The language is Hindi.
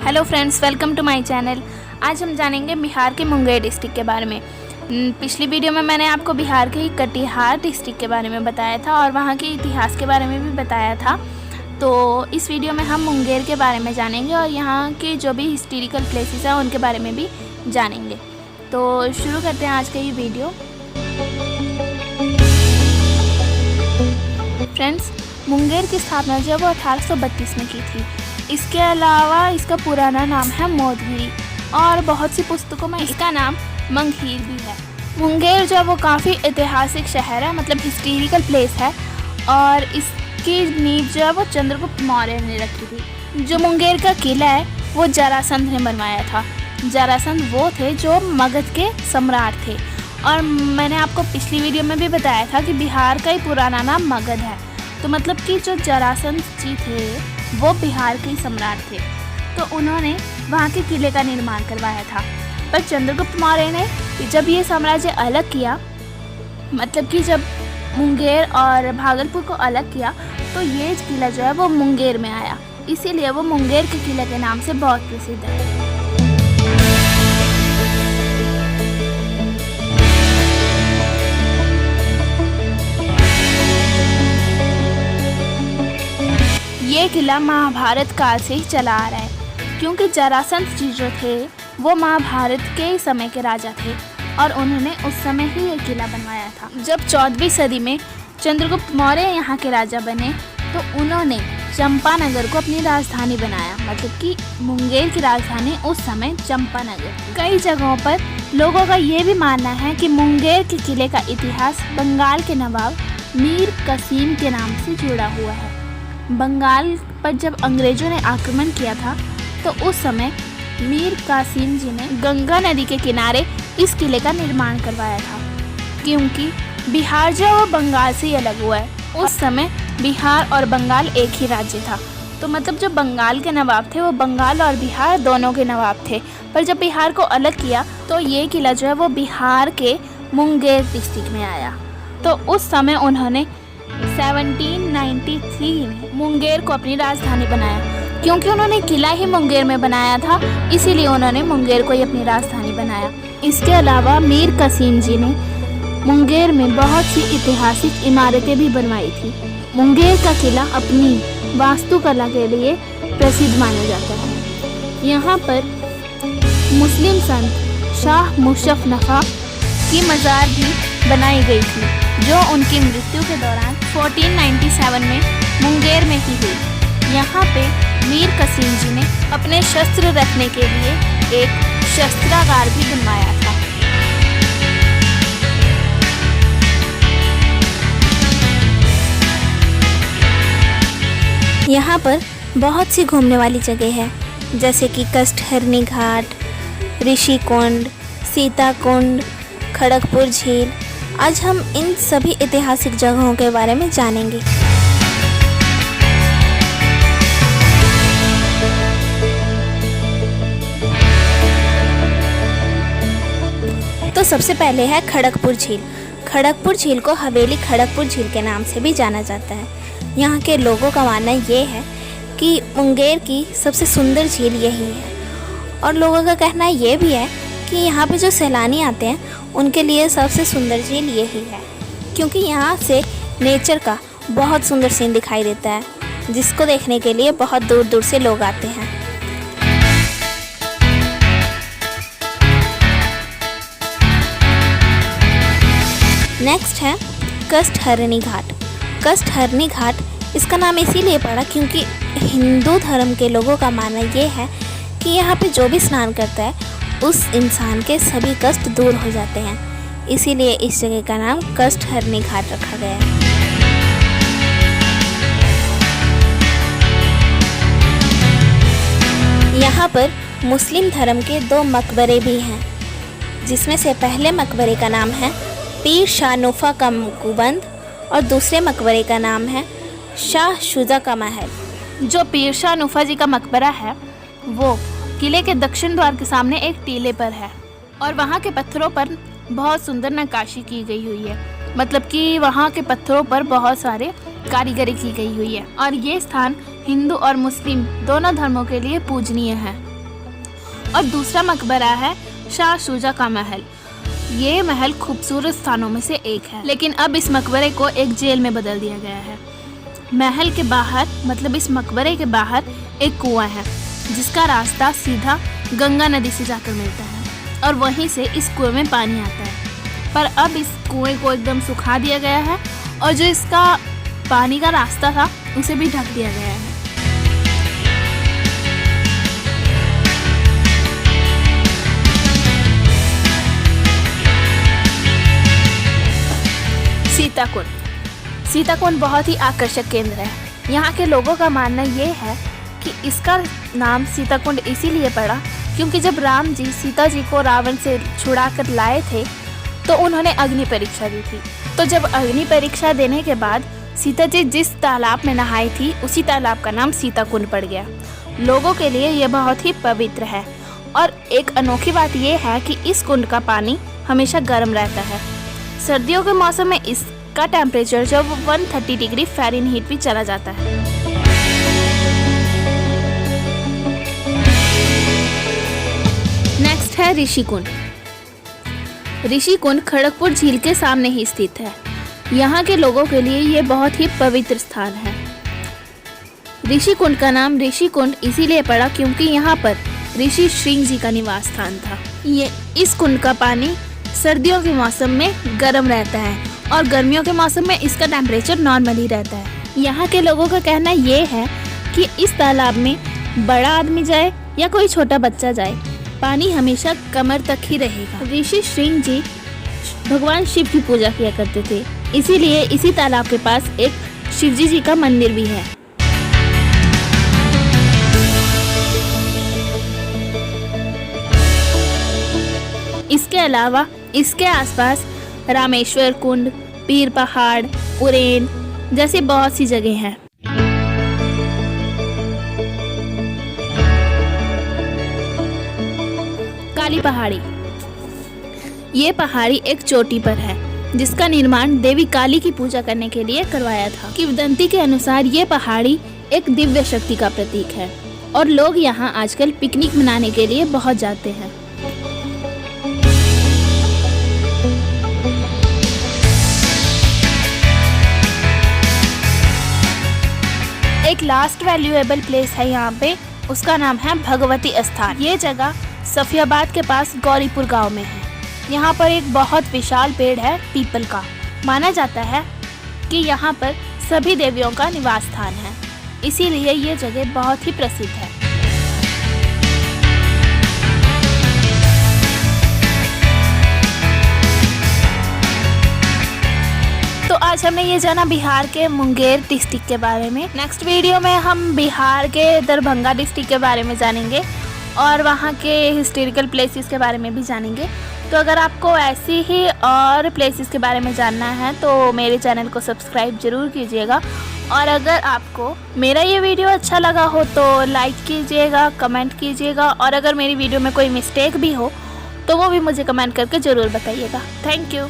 Hello friends, welcome to my channel. आज हम जानेंगे बिहार के मुंगेर डिस्ट्रिक्ट के बारे में। पिछली वीडियो में मैंने आपको बिहार के ही कटिहार डिस्ट्रिक्ट के बारे में बताया था और वहाँ के इतिहास के बारे में भी बताया था। तो इस वीडियो में हम मुंगेर के बारे में जानेंगे और यहाँ के जो भी हिस्टोरिकल प्लेसेस हैं उनके बारे में भी जानेंगे। तो शुरू करते हैं आज का ये वीडियो। फ्रेंड्स, मुंगेर की स्थापना जो वो 1832 में की थी। इसके अलावा इसका पुराना नाम है मोदगिरी और बहुत सी पुस्तकों में इसका नाम मंगहीर भी है। मुंगेर जो है वो काफ़ी ऐतिहासिक शहर है, मतलब हिस्टोरिकल प्लेस है और इसकी नींव जो है वो चंद्रगुप्त मौर्य ने रखी थी। जो मुंगेर का किला है वो जरासंध ने बनवाया था। जरासंध वो थे जो मगध के सम्राट थे और मैंने आपको पिछली वीडियो में भी बताया था कि बिहार का ही पुराना नाम मगध है। तो मतलब कि जो जरासंध जी थे वो बिहार के सम्राट थे, तो उन्होंने वहाँ के किले का निर्माण करवाया था। पर चंद्रगुप्त मौर्य ने जब ये साम्राज्य अलग किया, मतलब कि जब मुंगेर और भागलपुर को अलग किया, तो ये किला जो है वो मुंगेर में आया, इसीलिए वो मुंगेर के किले के नाम से बहुत प्रसिद्ध है। ये किला महाभारत काल से ही चला आ रहा है, क्योंकि जरासंध जी जो थे वो महाभारत के समय के राजा थे और उन्होंने उस समय ही ये किला बनवाया था। जब 14वीं सदी में चंद्रगुप्त मौर्य यहाँ के राजा बने तो उन्होंने चंपानगर को अपनी राजधानी बनाया, मतलब कि मुंगेर की राजधानी उस समय चंपानगर। कई जगहों पर लोगों का ये भी मानना है कि मुंगेर के किले का इतिहास बंगाल के नवाब मीर कासिम के नाम से जुड़ा हुआ है। बंगाल पर जब अंग्रेजों ने आक्रमण किया था तो उस समय मीर कासिम जी ने गंगा नदी के किनारे इस किले का निर्माण करवाया था, क्योंकि बिहार जो वो बंगाल से ही अलग हुआ है। उस समय बिहार और बंगाल एक ही राज्य था, तो मतलब जो बंगाल के नवाब थे वो बंगाल और बिहार दोनों के नवाब थे। पर जब बिहार को अलग किया तो ये किला जो है वो बिहार के मुंगेर डिस्ट्रिक्ट में आया। तो उस समय उन्होंने 1793 में मुंगेर को अपनी राजधानी बनाया। क्योंकि उन्होंने किला ही मुंगेर में बनाया था, इसीलिए उन्होंने मुंगेर को ही अपनी राजधानी बनाया। इसके अलावा मीर कासिम जी ने मुंगेर में बहुत सी ऐतिहासिक इमारतें भी बनवाई थी। मुंगेर का किला अपनी वास्तुकला के लिए प्रसिद्ध माना जाता है। यहाँ पर मुस्लिम संत शाह मुशर्रफ की मज़ार भी बनाई गई थी, जो उनकी मृत्यु के दौरान 1497 में मुंगेर में ही हुई। यहाँ पे मीर कासिम जी ने अपने शस्त्र रखने के लिए एक शस्त्रागार भी बनवाया था। यहाँ पर बहुत सी घूमने वाली जगह है, जैसे कि कष्टहरनी घाट, ऋषिकुंड, सीताकुंड, खड़गपुर झील। आज हम इन सभी ऐतिहासिक जगहों के बारे में जानेंगे। तो सबसे पहले है खड़गपुर झील। खड़गपुर झील को हवेली खड़गपुर झील के नाम से भी जाना जाता है। यहाँ के लोगों का मानना ये है कि मुंगेर की सबसे सुंदर झील यही है और लोगों का कहना ये भी है कि यहाँ पे जो सैलानी आते हैं उनके लिए सबसे सुंदर झील यही है, क्योंकि यहाँ से नेचर का बहुत सुंदर सीन दिखाई देता है, जिसको देखने के लिए बहुत दूर दूर से लोग आते हैं। नेक्स्ट है कष्टहरनी घाट। कष्टहरनी घाट इसका नाम इसीलिए पड़ा क्योंकि हिंदू धर्म के लोगों का मानना ये है कि यहाँ पे जो भी स्नान करता है उस इंसान के सभी कष्ट दूर हो जाते हैं, इसीलिए इस जगह का नाम कष्टहरनी घाट रखा गया है। यहाँ पर मुस्लिम धर्म के 2 मकबरे भी हैं, जिसमें से पहले मकबरे का नाम है पीर शाहनुफा का गुंबद और दूसरे मकबरे का नाम है शाह शुजा का महल। जो पीर शाहनुफा जी का मकबरा है वो किले के दक्षिण द्वार के सामने एक टीले पर है और वहाँ के पत्थरों पर बहुत सुंदर नक्काशी की गई हुई है, मतलब कि वहाँ के पत्थरों पर बहुत सारे कारीगरी की गई हुई है और ये स्थान हिंदू और मुस्लिम दोनों धर्मों के लिए पूजनीय है। और दूसरा मकबरा है शाह शुजा का महल। ये महल खूबसूरत स्थानों में से एक है, लेकिन अब इस मकबरे को एक जेल में बदल दिया गया है। महल के बाहर मतलब इस मकबरे के बाहर एक कुआं है जिसका रास्ता सीधा गंगा नदी से जाकर मिलता है और वहीं से इस कुएं में पानी आता है। पर अब इस कुएं को एकदम सुखा दिया गया है और जो इसका पानी का रास्ता था उसे भी ढक दिया गया है। सीताकुंड बहुत ही आकर्षक केंद्र है। यहाँ के लोगों का मानना ये है कि इसका नाम सीताकुंड इसीलिए पड़ा क्योंकि जब राम जी सीता जी को रावण से छुड़ा कर लाए थे तो उन्होंने अग्नि परीक्षा दी थी। तो जब अग्नि परीक्षा देने के बाद सीता जी जिस तालाब में नहाई थी उसी तालाब का नाम सीताकुंड पड़ गया। लोगों के लिए यह बहुत ही पवित्र है और एक अनोखी बात यह है कि इस कुंड का पानी हमेशा गर्म रहता है। सर्दियों के मौसम में इसका टेम्परेचर जब 130 डिग्री फ़ारेनहीट भी चला जाता है। नेक्स्ट है ऋषिकुंड। ऋषिकुंड खड़गपुर झील के सामने ही स्थित है। यहाँ के लोगों के लिए ये बहुत ही पवित्र स्थान है। ऋषिकुंड का नाम ऋषिकुंड इसीलिए पड़ा क्योंकि यहाँ पर ऋषि श्रृंग जी का निवास स्थान था। इस कुंड का पानी सर्दियों के मौसम में गर्म रहता है और गर्मियों के मौसम में इसका टेम्परेचर नॉर्मल ही रहता है। यहाँ के लोगों का कहना ये है कि इस तालाब में बड़ा आदमी जाए या कोई छोटा बच्चा जाए, पानी हमेशा कमर तक ही रहेगा। ऋषि श्रृंग जी भगवान शिव की पूजा किया करते थे, इसीलिए इसी तालाब के पास एक शिवजी जी का मंदिर भी है। इसके अलावा इसके आसपास रामेश्वर कुंड, पीर पहाड़, उरेन जैसी बहुत सी जगह हैं। काली पहाड़ी। ये पहाड़ी एक चोटी पर है जिसका निर्माण देवी काली की पूजा करने के लिए करवाया था। किंवदंती के अनुसार ये पहाड़ी एक दिव्य शक्ति का प्रतीक है और लोग यहाँ आजकल पिकनिक मनाने के लिए बहुत जाते हैं। एक लास्ट वैल्यूएबल प्लेस है यहाँ पे, उसका नाम है भगवती स्थान। ये जगह सफियाबाद के पास गौरीपुर गांव में है। यहाँ पर एक बहुत विशाल पेड़ है पीपल का। माना जाता है कि यहाँ पर सभी देवियों का निवास स्थान है, इसीलिए ये जगह बहुत ही प्रसिद्ध है। तो आज हमने ये जाना बिहार के मुंगेर डिस्ट्रिक्ट के बारे में। नेक्स्ट वीडियो में हम बिहार के दरभंगा डिस्ट्रिक्ट के बारे में जानेंगे और वहाँ के हिस्टोरिकल प्लेसेस के बारे में भी जानेंगे। तो अगर आपको ऐसी ही और प्लेसेस के बारे में जानना है तो मेरे चैनल को सब्सक्राइब ज़रूर कीजिएगा। और अगर आपको मेरा ये वीडियो अच्छा लगा हो तो लाइक कीजिएगा, कमेंट कीजिएगा और अगर मेरी वीडियो में कोई मिस्टेक भी हो तो वो भी मुझे कमेंट करके ज़रूर बताइएगा। Thank you.